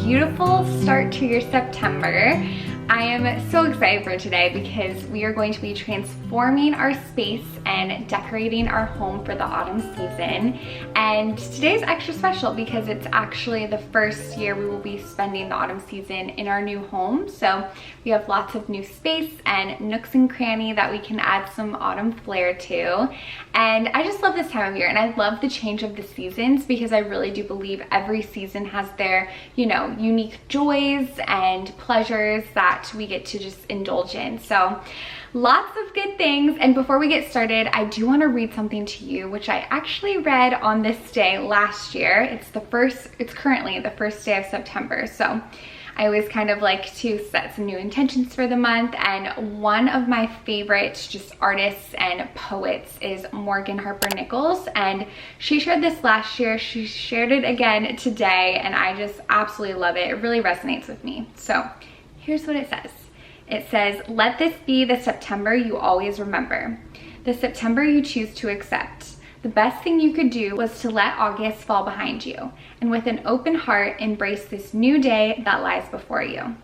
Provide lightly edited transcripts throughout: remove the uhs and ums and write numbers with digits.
beautiful start to your September. I am so excited for today because we are going to be transforming our space and decorating our home for the autumn season. And today's extra special because it's actually the first year we will be spending the autumn season in our new home. So we have lots of new space and nooks and cranny that we can add some autumn flair to. And I just love this time of year, and I love the change of the seasons because I really do believe every season has their, unique joys and pleasures that we get to just indulge in. So lots of good things. And before we get started, I do want to read something to you, which I actually read on this day last year. It's currently the first day of September. So I always kind of like to set some new intentions for the month, and one of my favorite just artists and poets is Morgan Harper Nichols, and she shared this last year. She shared it again today, and I just absolutely love it. It really resonates with me. So here's what it says. It says, "Let this be the September you always remember, the September you choose to accept. The best thing you could do was to let August fall behind you, and with an open heart, embrace this new day that lies before you.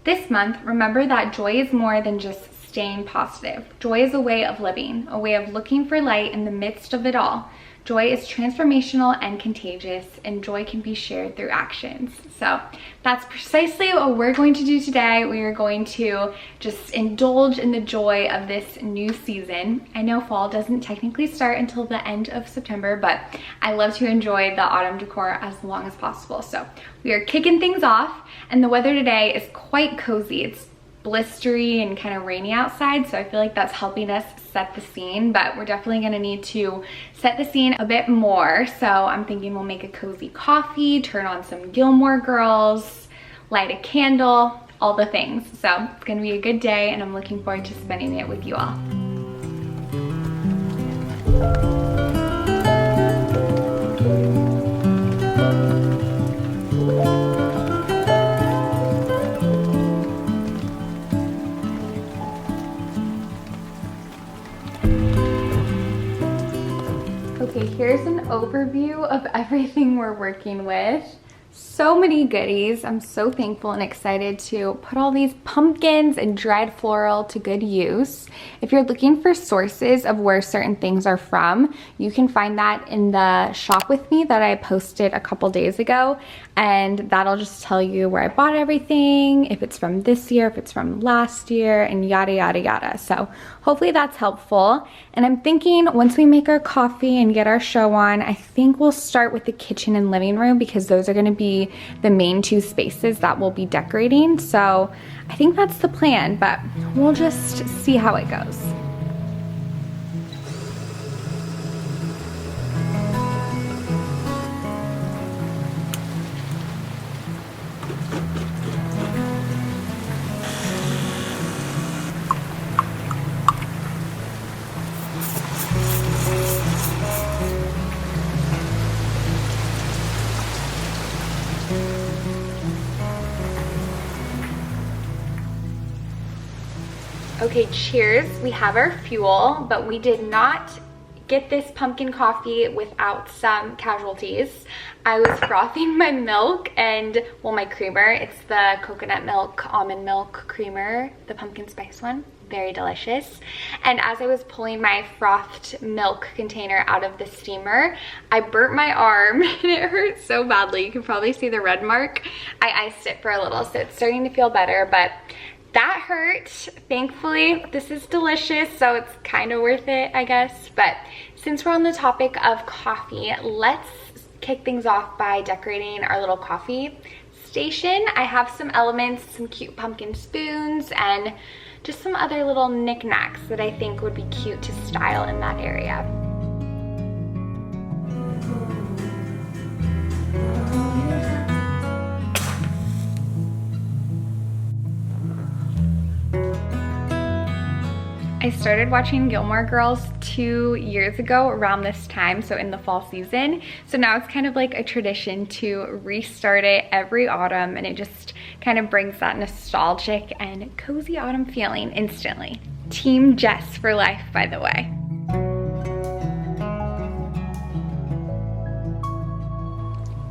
This month, remember that joy is more than just staying positive. Joy is a way of living, a way of looking for light in the midst of it all. Joy is transformational and contagious, and joy can be shared through actions." So that's precisely what we're going to do today. We are going to just indulge in the joy of this new season. I know fall doesn't technically start until the end of September, but I love to enjoy the autumn decor as long as possible. So we are kicking things off, and the weather today is quite cozy. It's blistery and kind of rainy outside, so I feel like that's helping us set the scene, but we're definitely going to need to set the scene a bit more. So I'm thinking we'll make a cozy coffee, turn on some Gilmore Girls, light a candle, all the things. So it's going to be a good day, and I'm looking forward to spending it with you all. Okay, here's an overview of everything we're working with. So many goodies. I'm so thankful and excited to put all these pumpkins and dried floral to good use. If you're looking for sources of where certain things are from, you can find that in the shop with me that I posted a couple days ago, and that'll just tell you where I bought everything, if it's from this year, if it's from last year, and yada yada yada. So hopefully that's helpful. And I'm thinking once we make our coffee and get our show on, I think we'll start with the kitchen and living room because those are going to be the main two spaces that we'll be decorating. So I think that's the plan, but we'll just see how it goes. Okay, cheers. We have our fuel, but we did not get this pumpkin coffee without some casualties. I was frothing my milk and, well, my creamer. It's the coconut milk, almond milk creamer, the pumpkin spice one. Very delicious. And as I was pulling my frothed milk container out of the steamer, I burnt my arm and it hurt so badly. You can probably see the red mark. I iced it for a little, so it's starting to feel better, but that hurt. Thankfully, this is delicious, so it's kind of worth it, I guess. But since we're on the topic of coffee, let's kick things off by decorating our little coffee station. I have some elements, some cute pumpkin spoons, and just some other little knickknacks that I think would be cute to style in that area. I started watching Gilmore Girls 2 years ago around this time, so in the fall season. So now it's kind of like a tradition to restart it every autumn, and it just kind of brings that nostalgic and cozy autumn feeling instantly. Team Jess for life, by the way.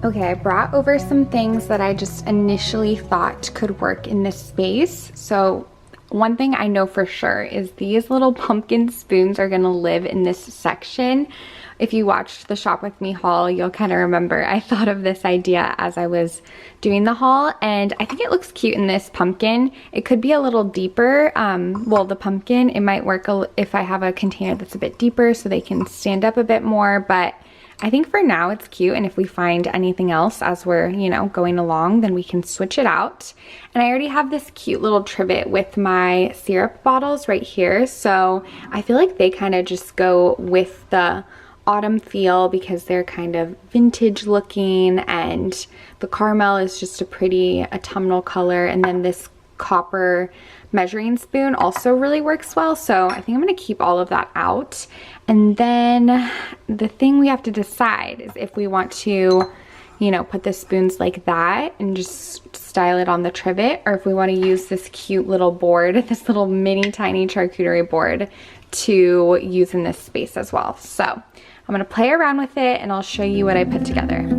Okay, I brought over some things that I just initially thought could work in this space. So one thing I know for sure is these little pumpkin spoons are gonna live in this section. If you watched the Shop With Me haul, you'll kind of remember I thought of this idea as I was doing the haul, and I think it looks cute in this pumpkin. It could be a little deeper. Well, the pumpkin, it might work if I have a container that's a bit deeper so they can stand up a bit more, but I think for now it's cute, and if we find anything else as we're, you know, going along, then we can switch it out. And I already have this cute little trivet with my syrup bottles right here, so I feel like they kind of just go with the autumn feel because they're kind of vintage looking, and the caramel is just a pretty autumnal color, and then this copper measuring spoon also really works well, so I think I'm going to keep all of that out. And then the thing we have to decide is if we want to, you know, put the spoons like that and just style it on the trivet, or if we want to use this cute little board, this little mini tiny charcuterie board, to use in this space as well. So I'm going to play around with it and I'll show you what I put together.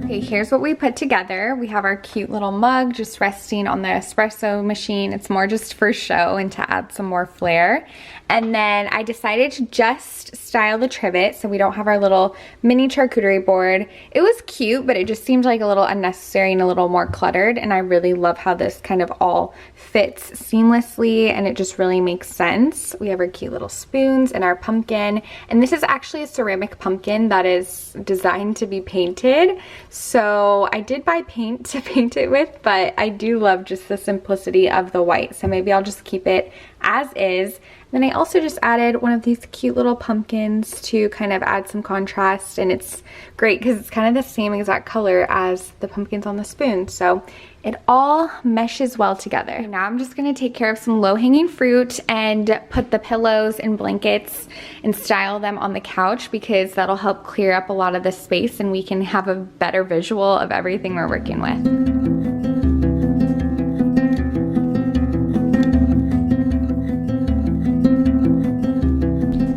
Here's what we put together. We have our cute little mug just resting on the espresso machine. It's more just for show and to add some more flair. And then I decided to just style the trivet so we don't have our little mini charcuterie board. It was cute, but it just seemed like a little unnecessary and a little more cluttered, and I really love how this kind of all fits seamlessly and it just really makes sense. We have our cute little spoons and our pumpkin, and this is actually a ceramic pumpkin that is designed to be painted. So I did buy paint to paint it with, but I do love just the simplicity of the white, so maybe I'll just keep it as is. Then I also just added one of these cute little pumpkins to kind of add some contrast, and it's great because it's kind of the same exact color as the pumpkins on the spoon, so it all meshes well together. Now I'm just going to take care of some low-hanging fruit and put the pillows and blankets and style them on the couch, because that'll help clear up a lot of the space and we can have a better visual of everything we're working with.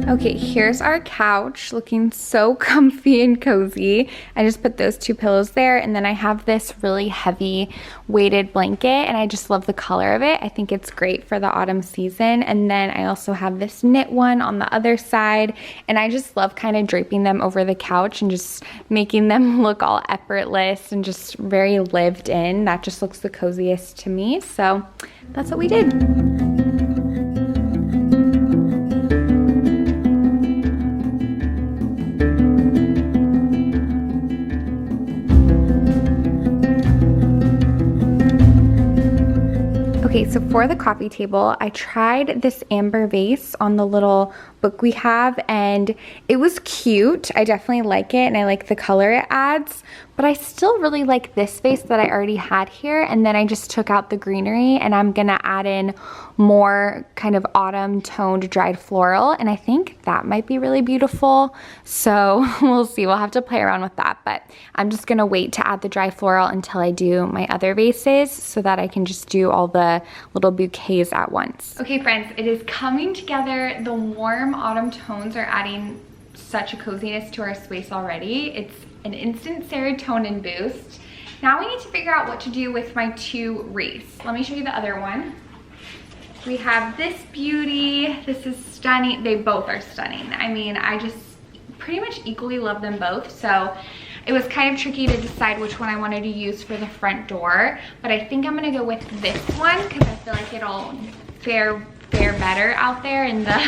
Okay, here's our couch looking so comfy and cozy. I just put those two pillows there, and then I have this really heavy weighted blanket, and I just love the color of it. I think it's great for the autumn season. And then I also have this knit one on the other side, and I just love kind of draping them over the couch and just making them look all effortless and just very lived in. That just looks the coziest to me, so that's what we did. Okay, so for the coffee table, I tried this amber vase on the little book we have, and it was cute. I definitely like it, and I like the color it adds, but I still really like this vase that I already had here, and then I just took out the greenery, and I'm gonna add in more kind of autumn toned dried floral, and I think that might be really beautiful. So we'll see, we'll have to play around with that, but I'm just gonna wait to add the dry floral until I do my other vases so that I can just do all the little bouquets at once. Okay friends, it is coming together. The warm autumn tones are adding such a coziness to our space already. It's an instant serotonin boost. Now we need to figure out what to do with my two wreaths. Let me show you the other one. We have this beauty. This is stunning. They both are stunning. I mean, I just pretty much equally love them both. So it was kind of tricky to decide which one I wanted to use for the front door, but I think I'm gonna go with this one because I feel like it'll fare better out there in the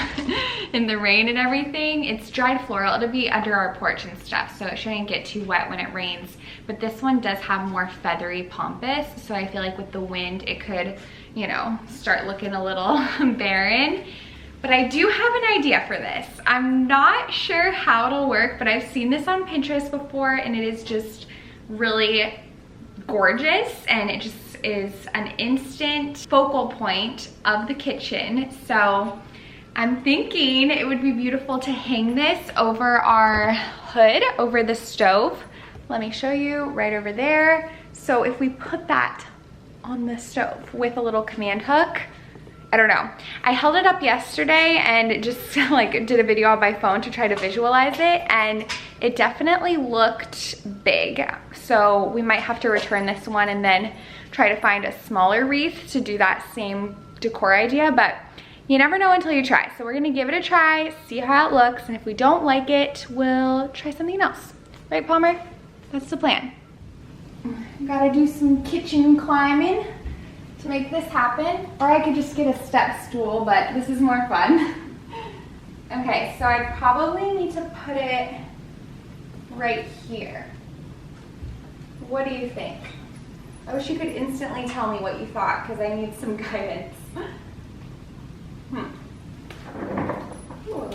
in the rain and everything. It's dried floral. It'll be under our porch and stuff, so it shouldn't get too wet when it rains. But this one does have more feathery pompous, so I feel like with the wind it could, you know, start looking a little barren. But I do have an idea for this. I'm not sure how it'll work, but I've seen this on Pinterest before, and it is just really gorgeous, and it just is an instant focal point of the kitchen. So I'm thinking it would be beautiful to hang this over our hood, over the stove. Let me show you right over there. So if we put that on the stove with a little command hook, I don't know. I held it up yesterday and just like did a video on my phone to try to visualize it, and it definitely looked big. So we might have to return this one and then try to find a smaller wreath to do that same decor idea, but you never know until you try. So we're gonna give it a try, see how it looks, and if we don't like it, we'll try something else. Right, Palmer? That's the plan. Gotta do some kitchen climbing to make this happen, or I could just get a step stool, but this is more fun. Okay, so I probably need to put it right here. What do you think? I wish you could instantly tell me what you thought, because I need some guidance. Ooh.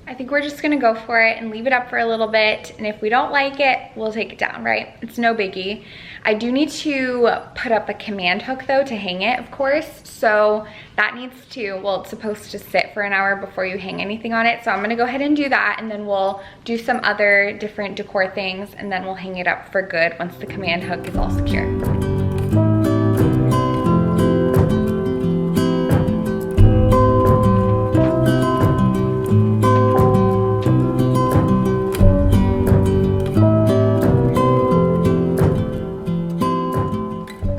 I think we're just gonna go for it and leave it up for a little bit, and if we don't like it, we'll take it down, right? It's no biggie. I do need to put up a command hook though to hang it, of course, so that needs to, well, it's supposed to sit for an hour before you hang anything on it, so I'm gonna go ahead and do that, and then we'll do some other different decor things, and then we'll hang it up for good once the command hook is all secure.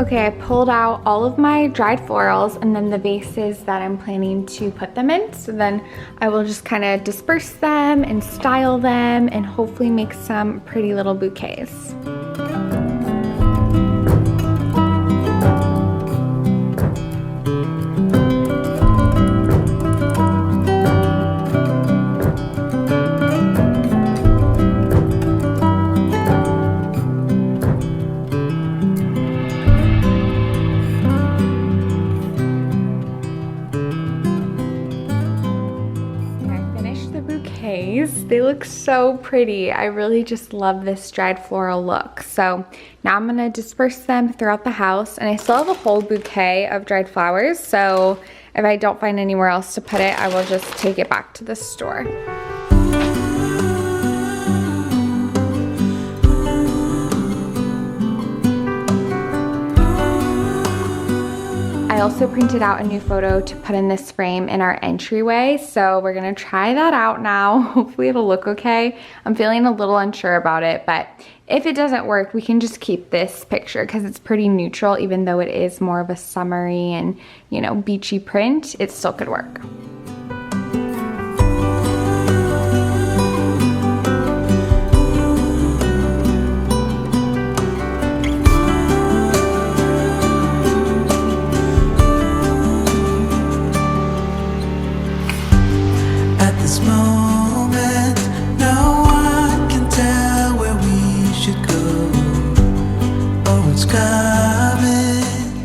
Okay, I pulled out all of my dried florals and then the vases that I'm planning to put them in. So then I will just kind of disperse them and style them and hopefully make some pretty little bouquets. They look so pretty. I really just love this dried floral look. So now I'm gonna disperse them throughout the house, and I still have a whole bouquet of dried flowers, so if I don't find anywhere else to put it, I will just take it back to the store. I also printed out a new photo to put in this frame in our entryway, so we're gonna try that out now. Hopefully it'll look okay. I'm feeling a little unsure about it, but if it doesn't work, we can just keep this picture because it's pretty neutral, even though it is more of a summery and, you know, beachy print, it still could work.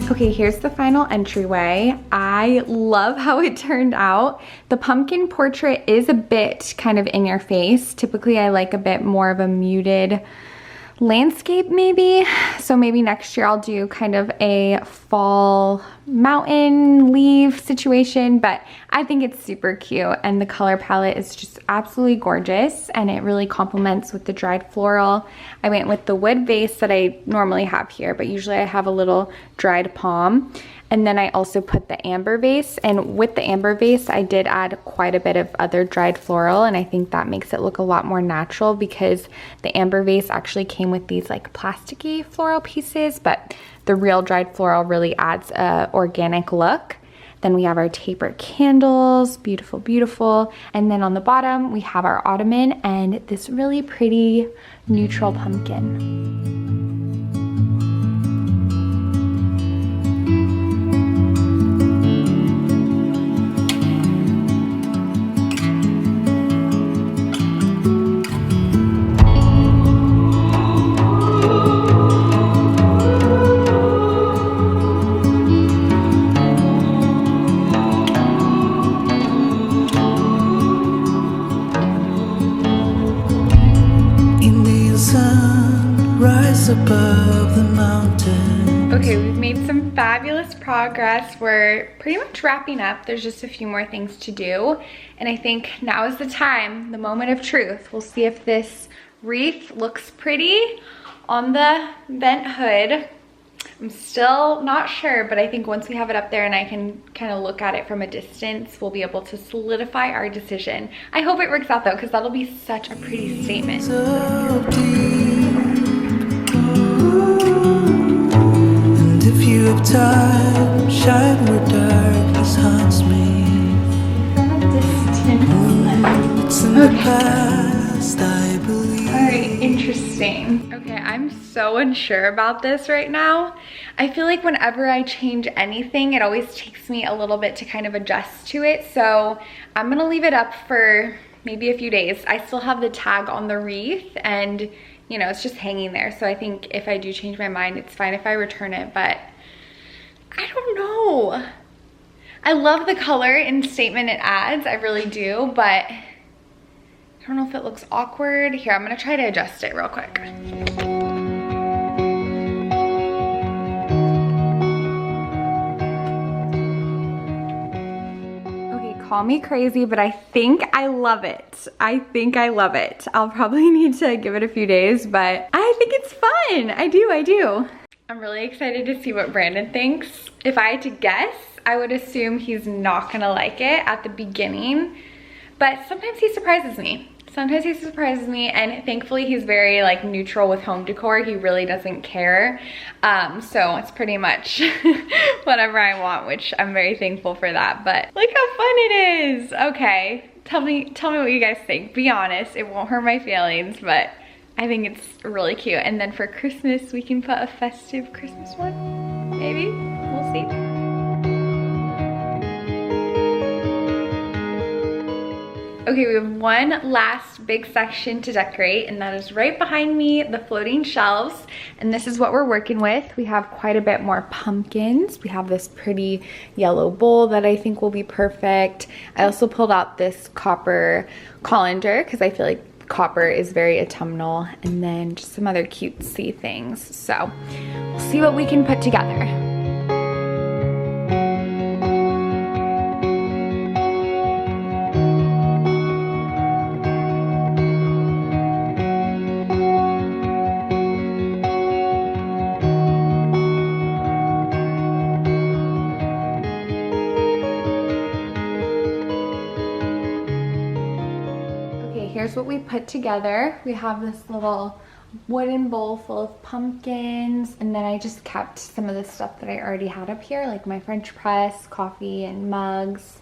Okay, here's the final entryway. I love how it turned out. The pumpkin portrait is a bit kind of in your face. Typically, I like a bit more of a muted landscape maybe. So maybe next year I'll do kind of a fall mountain leaf situation, but I think it's super cute and the color palette is just absolutely gorgeous and it really complements with the dried floral. I went with the wood vase that I normally have here, but usually I have a little dried palm. And then I also put the amber vase, and with the amber vase I did add quite a bit of other dried floral, and I think that makes it look a lot more natural because the amber vase actually came with these like plasticky floral pieces, but the real dried floral really adds a organic look. Then we have our tapered candles, beautiful, beautiful. And then on the bottom we have our ottoman and this really pretty neutral pumpkin. Above the mountain. Okay, we've made some fabulous progress. We're pretty much wrapping up. There's just a few more things to do. And I think now is the time, the moment of truth. We'll see if this wreath looks pretty on the vent hood. I'm still not sure, but I think once we have it up there and I can kind of look at it from a distance, we'll be able to solidify our decision. I hope it works out though, because that'll be such a pretty statement. so deep. And if you have time, shine where darkness haunts me. It's in the past, I believe. All right, interesting. Okay, I'm so unsure about this right now. I feel like whenever I change anything, it always takes me a little bit to kind of adjust to it. So I'm gonna leave it up for maybe a few days. I still have the tag on the wreath and you know, it's just hanging there. So I think if I do change my mind, it's fine if I return it, but I don't know. I love the color and statement it adds, I really do, but I don't know if it looks awkward. Here, I'm gonna try to adjust it real quick. Okay, call me crazy, but I think I love it. I think I love it. I'll probably need to give it a few days, but I think it's fun. I do. I'm really excited to see what Brandon thinks. If I had to guess, I would assume he's not gonna like it at the beginning, but sometimes he surprises me. And thankfully he's very like neutral with home decor. He really doesn't care. So it's pretty much whatever I want, which I'm very thankful for that. But look how fun it is. Okay, tell me what you guys think. Be honest, it won't hurt my feelings, but I think it's really cute. And then for Christmas, we can put a festive Christmas one, maybe, we'll see. Okay, we have one last big section to decorate, and that is right behind me, the floating shelves. And this is what we're working with. We have quite a bit more pumpkins. We have this pretty yellow bowl that I think will be perfect. I also pulled out this copper colander because I feel like copper is very autumnal, and then just some other cutesy things. So we'll see what we can put together. Here's what we put together. We have this little wooden bowl full of pumpkins, and then I just kept some of the stuff that I already had up here, like my French press, coffee, and mugs.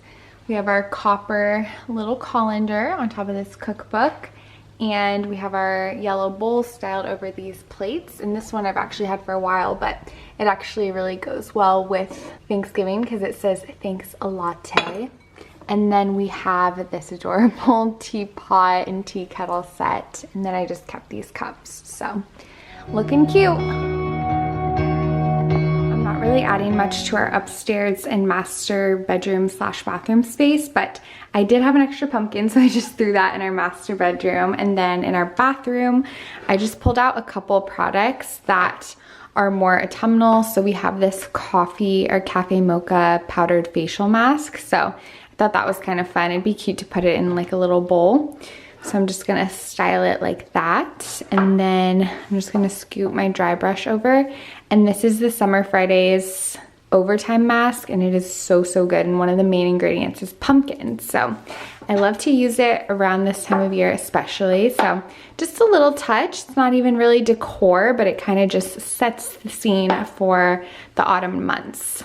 We have our copper little colander on top of this cookbook, and we have our yellow bowl styled over these plates. And this one I've actually had for a while, but it actually really goes well with Thanksgiving because it says thanks a latte. And then we have this adorable teapot and tea kettle set. And then I just kept these cups. So, looking cute. I'm not really adding much to our upstairs and master bedroom / bathroom space, but I did have an extra pumpkin, so I just threw that in our master bedroom. And then in our bathroom, I just pulled out a couple products that are more autumnal. So we have this coffee or cafe mocha powdered facial mask. So I thought that was kind of fun. It'd be cute to put it in like a little bowl. So I'm just gonna style it like that. And then I'm just gonna scoop my dry brush over. And this is the Summer Fridays Overtime mask, and it is so good. And one of the main ingredients is pumpkin. So I love to use it around this time of year especially. So just a little touch. It's not even really decor, but it kind of just sets the scene for the autumn months.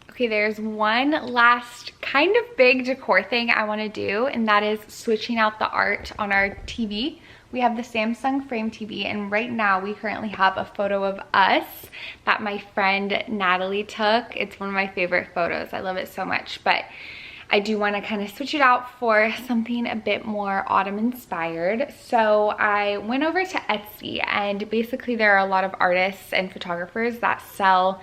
Okay, there's one last kind of big decor thing I want to do, and that is switching out the art on our TV. We have the Samsung Frame TV, and right now we currently have a photo of us that my friend Natalie took. It's one of my favorite photos. I love it so much, but I do want to kind of switch it out for something a bit more autumn inspired. So I went over to Etsy, and basically there are a lot of artists and photographers that sell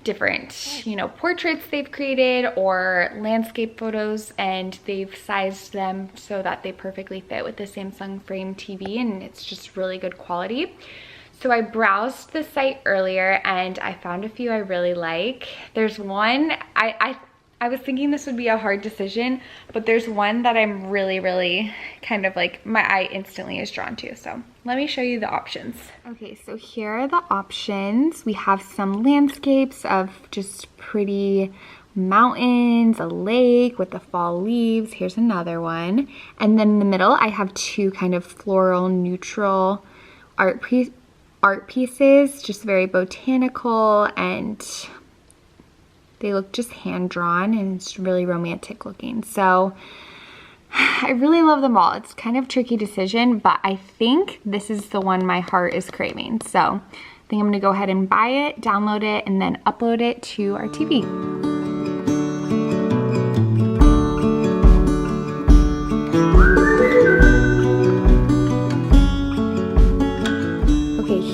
different, you know, portraits they've created or landscape photos, and they've sized them so that they perfectly fit with the Samsung Frame TV, and it's just really good quality. So I browsed the site earlier and I found a few I really like. There's one, I I was thinking this would be a hard decision, but there's one that I'm really kind of like, my eye instantly is drawn to. So let me show you the options. Okay, so here are the options. We have some landscapes of just pretty mountains, a lake with the fall leaves. Here's another one. And then in the middle, I have two kind of floral, neutral art pieces, just very botanical, and they look just hand-drawn and it's really romantic looking. So I really love them all. It's kind of a tricky decision, but I think this is the one my heart is craving. So I think I'm gonna go ahead and buy it, download it, and then upload it to our TV.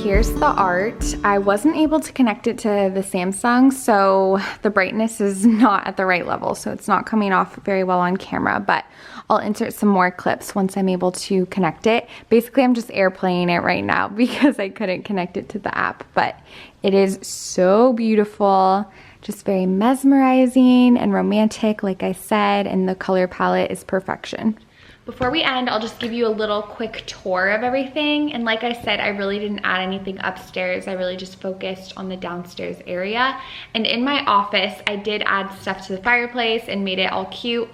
Here's the art. I wasn't able to connect it to the Samsung, so the brightness is not at the right level, so it's not coming off very well on camera, but I'll insert some more clips once I'm able to connect it. Basically, I'm just airplaying it right now because I couldn't connect it to the app, but it is so beautiful, just very mesmerizing and romantic, like I said, and the color palette is perfection. Before we end, I'll just give you a little quick tour of everything. And like I said, I really didn't add anything upstairs. I really just focused on the downstairs area. And in my office, I did add stuff to the fireplace and made it all cute.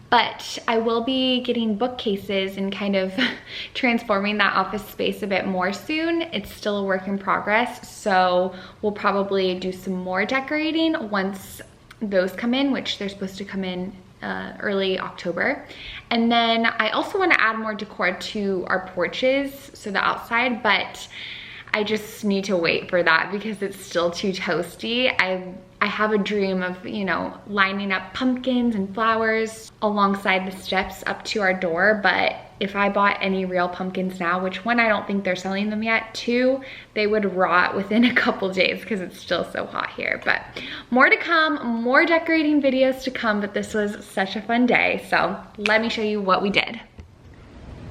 But I will be getting bookcases and kind of transforming that office space a bit more soon. It's still a work in progress, so we'll probably do some more decorating once those come in, which they're supposed to come in early October. And then I also want to add more decor to our porches, so the outside, but I just need to wait for that because it's still too toasty. I have a dream of, you know, lining up pumpkins and flowers alongside the steps up to our door, but if I bought any real pumpkins now, which one, I don't think they're selling them yet, two, they would rot within a couple days because it's still so hot here. But more to come, more decorating videos to come, but this was such a fun day. So let me show you what we did.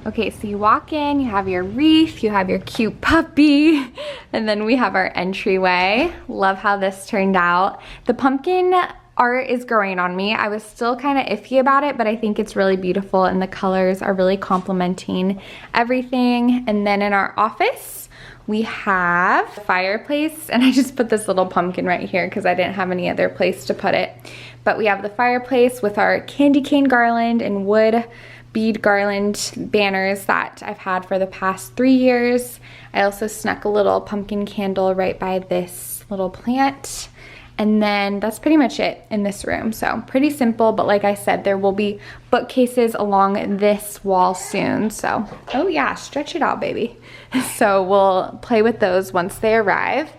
Okay, so you walk in, you have your wreath, you have your cute puppy, and then we have our entryway. Love how this turned out. The pumpkin art is growing on me. I was still kind of iffy about it, but I think it's really beautiful and the colors are really complementing everything. And then in our office, we have a fireplace, and I just put this little pumpkin right here because I didn't have any other place to put it. But we have the fireplace with our candy cane garland and wood bead garland banners that I've had for the past 3 years. I also snuck a little pumpkin candle right by this little plant. And then that's pretty much it in this room. So pretty simple, but like I said, there will be bookcases along this wall soon. So, oh yeah, stretch it out, baby. So we'll play with those once they arrive.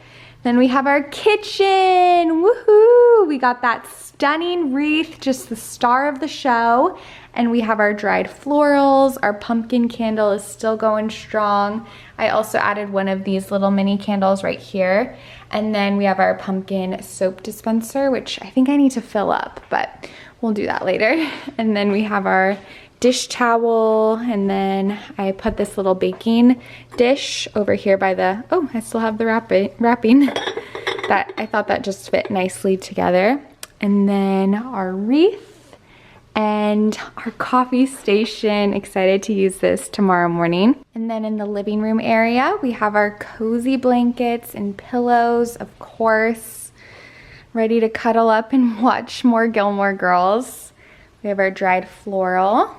Then we have our kitchen, woohoo! We got that stunning wreath, just the star of the show. And we have our dried florals. Our pumpkin candle is still going strong. I also added one of these little mini candles right here. And then we have our pumpkin soap dispenser, which I think I need to fill up, but we'll do that later. And then we have our dish towel, and then I put this little baking dish over here by the, oh, I still have the wrapping. That I thought that just fit nicely together. And then our wreath and our coffee station. Excited to use this tomorrow morning. And then in the living room area, we have our cozy blankets and pillows, of course, ready to cuddle up and watch more Gilmore Girls. We have our dried floral.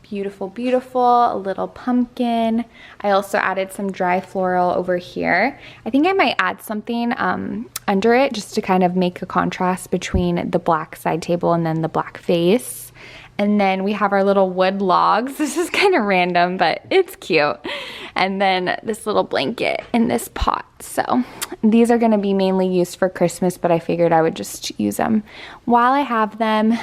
Beautiful, beautiful, a little pumpkin. I also added some dry floral over here. I think I might add something under it just to kind of make a contrast between the black side table and then the black face. And then we have our little wood logs. This is kind of random, but it's cute. And then this little blanket in this pot. So these are gonna be mainly used for Christmas, but I figured I would just use them while I have them.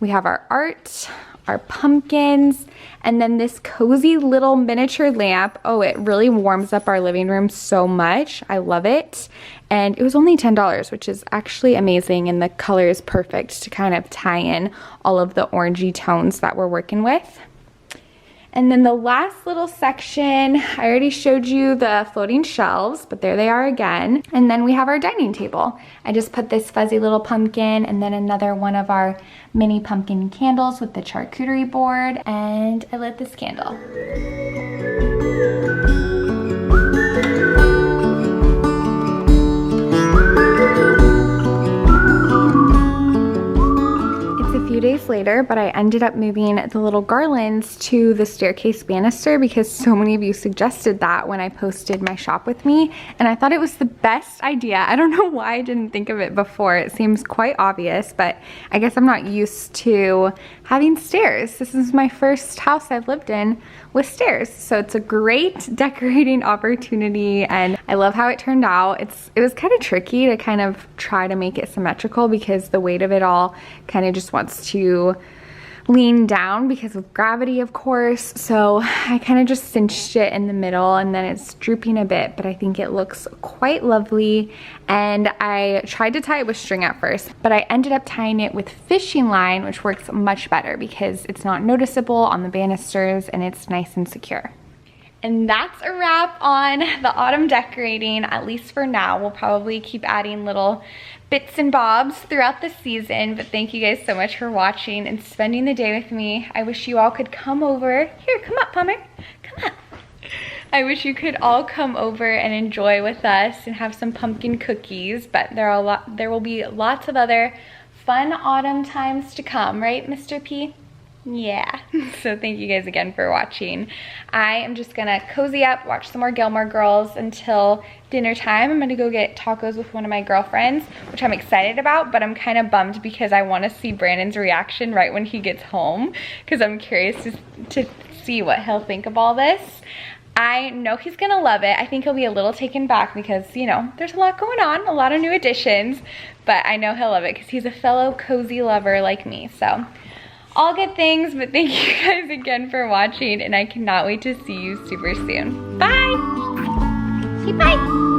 We have our art, our pumpkins, and then this cozy little miniature lamp. Oh, it really warms up our living room so much. I love it. And it was only $10, which is actually amazing, and the color is perfect to kind of tie in all of the orangey tones that we're working with. And then the last little section, I already showed you the floating shelves, but there they are again. And then we have our dining table. I just put this fuzzy little pumpkin and then another one of our mini pumpkin candles with the charcuterie board, and I lit this candle. Few days later, but I ended up moving the little garlands to the staircase banister because so many of you suggested that when I posted my shop with me, and I thought it was the best idea. I don't know why I didn't think of it before. It seems quite obvious, but I guess I'm not used to having stairs. This is my first house I've lived in with stairs, so it's a great decorating opportunity, and I love how it turned out. It was kind of tricky to kind of try to make it symmetrical because the weight of it all kind of just wants to lean down because of gravity, of course. So I kind of just cinched it in the middle, and then it's drooping a bit, but I think it looks quite lovely. And I tried to tie it with string at first, but I ended up tying it with fishing line, which works much better because it's not noticeable on the banisters and it's nice and secure. And that's a wrap on the autumn decorating, at least for now. We'll probably keep adding little bits and bobs throughout the season, but thank you guys so much for watching and spending the day with me. I wish you all could come over. Here, come up, Palmer. Come up. I wish you could all come over and enjoy with us and have some pumpkin cookies, but there will be lots of other fun autumn times to come, right, Mr. P? Yeah, so thank you guys again for watching. I am just gonna cozy up, watch some more Gilmore Girls until dinner time. I'm gonna go get tacos with one of my girlfriends, which I'm excited about, but I'm kind of bummed because I wanna see Brandon's reaction right when he gets home because I'm curious to see what he'll think of all this. I know he's gonna love it. I think he'll be a little taken back because, you know, there's a lot going on, a lot of new additions, but I know he'll love it because he's a fellow cozy lover like me, so. All good things, but thank you guys again for watching, and I cannot wait to see you super soon. Bye! Say bye!